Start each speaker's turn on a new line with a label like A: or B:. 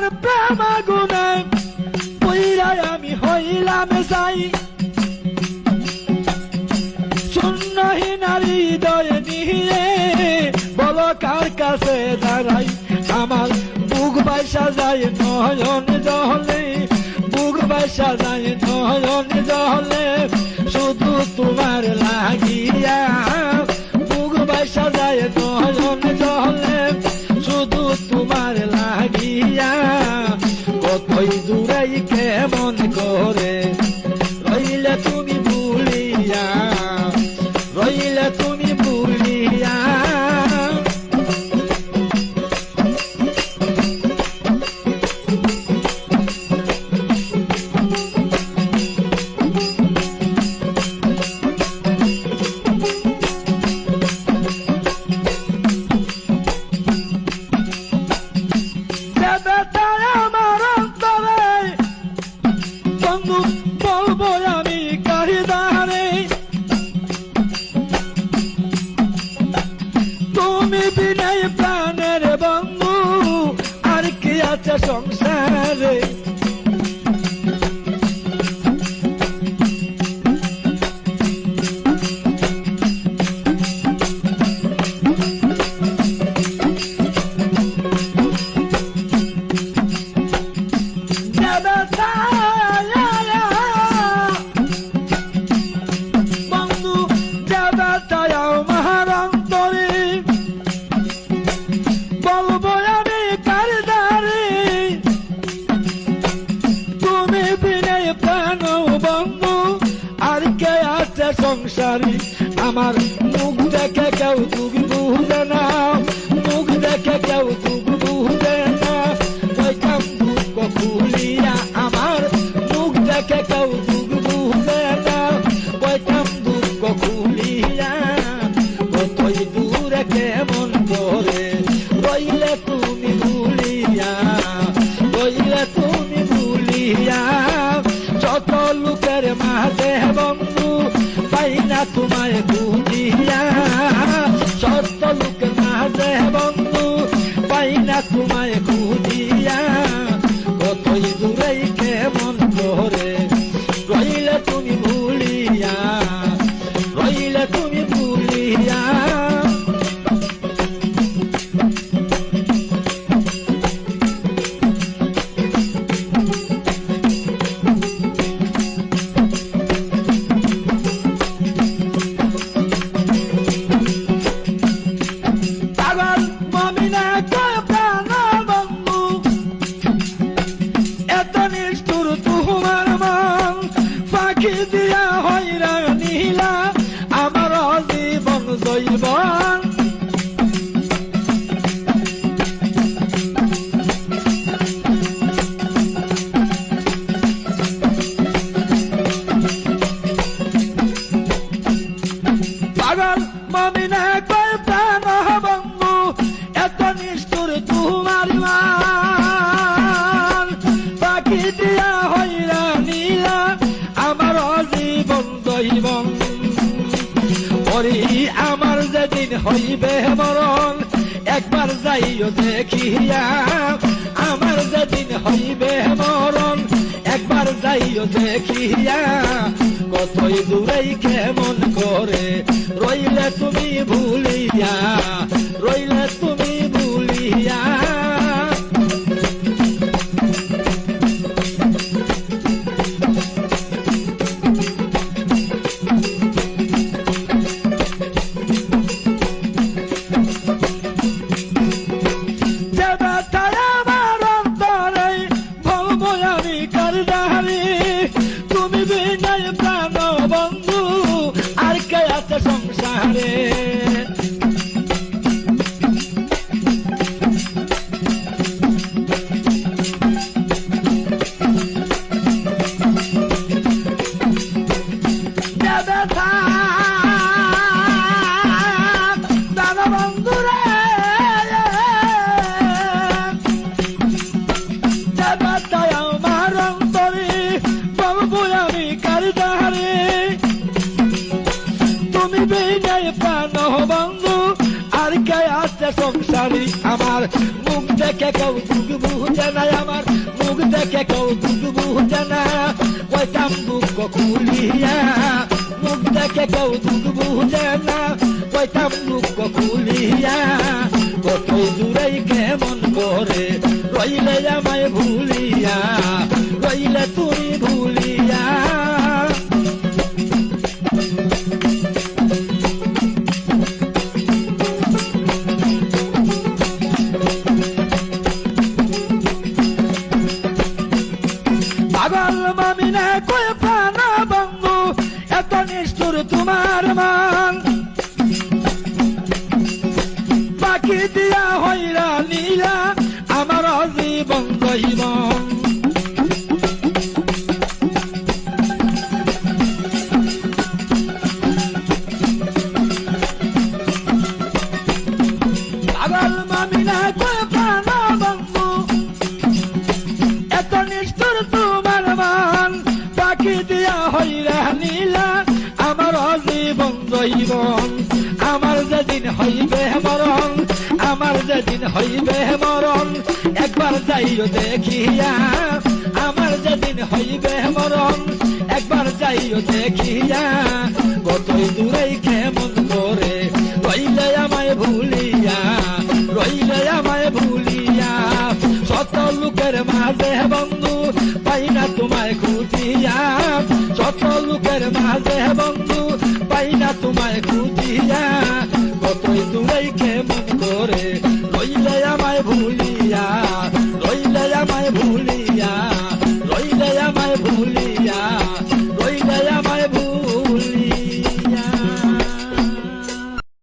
A: তোমার প্রেম আগুনে পুইরা আমি হইলাম যাই শূন্যহীন হৃদয় নিয়ে বলো কার কাছে দাঁড়াই আমার বুক বাইসা যায় নয়ন জলে বুক বাইসা যায় নয়ন জলে শুধু তোমার লাগিয়া বুক বাইসা যায় নয়ন জলে শুধু তোমার লাগিয়া কতই দূরে কেমন করে রইলে তুমি ভুলিয়া রইলে তুমি ভুলিয়া সংসারে বন্ধু দেবা তায়াও মহারন্তরে বলবো আমি কার দারে তুমি বিনয় প্রাণ বন্ধু আর কে আছে সংসারী আমার মুখ দেখে কেউ দুঃখ বুঝে না মুখ দেখে কেউ দুঃখ বুঝে না কইতাম দুঃখ খুলিয়া আমার মুখ দেখে কেউ দুঃখ বুঝে না কইতাম দুঃখ খুলিয়া কতই দূরে কেমন করে রইলে তুমি ভুলিয়া রইলে তুমি ভুলিয়া যত লোকের মাঝে বন্ধু পাই না তোমায় খুঁজিয়া যত লোকের মাঝে বন্ধু পাই না তোমায় খুঁজিয়া কতই দূরে কেমন করে রইলে তুমি ভুলিয়া রইলে তুমি ভুলিয়া দিয়া হইরা নীলা আমার জীবন জৈবন পাগল মমিনা কয় প্রাণ বন্ধু এত নিষ্ঠুর তোমার মান পাখি দিয়া হইরা নীলা আমার জীবন জৈবন ওরে আমার যেদিন হইবে মরণ একবার যাইও দেখিয়া আমার যেদিন হইবে মরণ একবার যাইও দেখিয়া কতই দূরে কেমন করে রইলে তুমি ভুলিয়া রইলে তুমি ভুলিয়া তুমি বিনয় প্রাণ বন্ধু আর কে আছে সংসারে তুমি বিনয় প্রাণ বন্ধু আর কে আছে সংসারী আমার মুখ দেখে কেউ বুঝে নাই আমার দেখে কেউ দুধ বুঝে না কইতাম দুঃখ খুলিয়া মুখ দেখে কেউ দুধ বুঝে না কইতাম দুঃখ খুলিয়া কতই দূরেই কেমন করে রইলে আমায় ভুলিয়া রইলে তুমি ভুলিয়া পাগল মামিনা কয় প্রাণ বন্ধু এত নিষ্ঠুর তোমার মান বাকি দিয়া হইরা নীলা আমার জীবন জৈবন পাগল মামিনা কয় প্রাণ বন্ধু এত নিষ্ঠুর তোমার মান বাকি দিয়া হইরা নীলা আমার জীবন জৈবন আমার যেদিন হইবে মরণ আমার যেদিন হইবে মরণ একবার যাইও দেখিয়া আমার যেদিন হইবে মরণ একবার যাইও দেখিয়া কতই দূরেই কেমন করে রইলে আমায় ভুলিয়া রইলে আমায় ভুলিয়া শত লোকের মাঝে বন্ধু পাই না তোমায় খুঁজিয়া শত লোকের মাঝে বন্ধু পাই না তোমায় খুঁজিয়া কতই দূরেই কেমন করে রইলে আমায় ভুলিয়া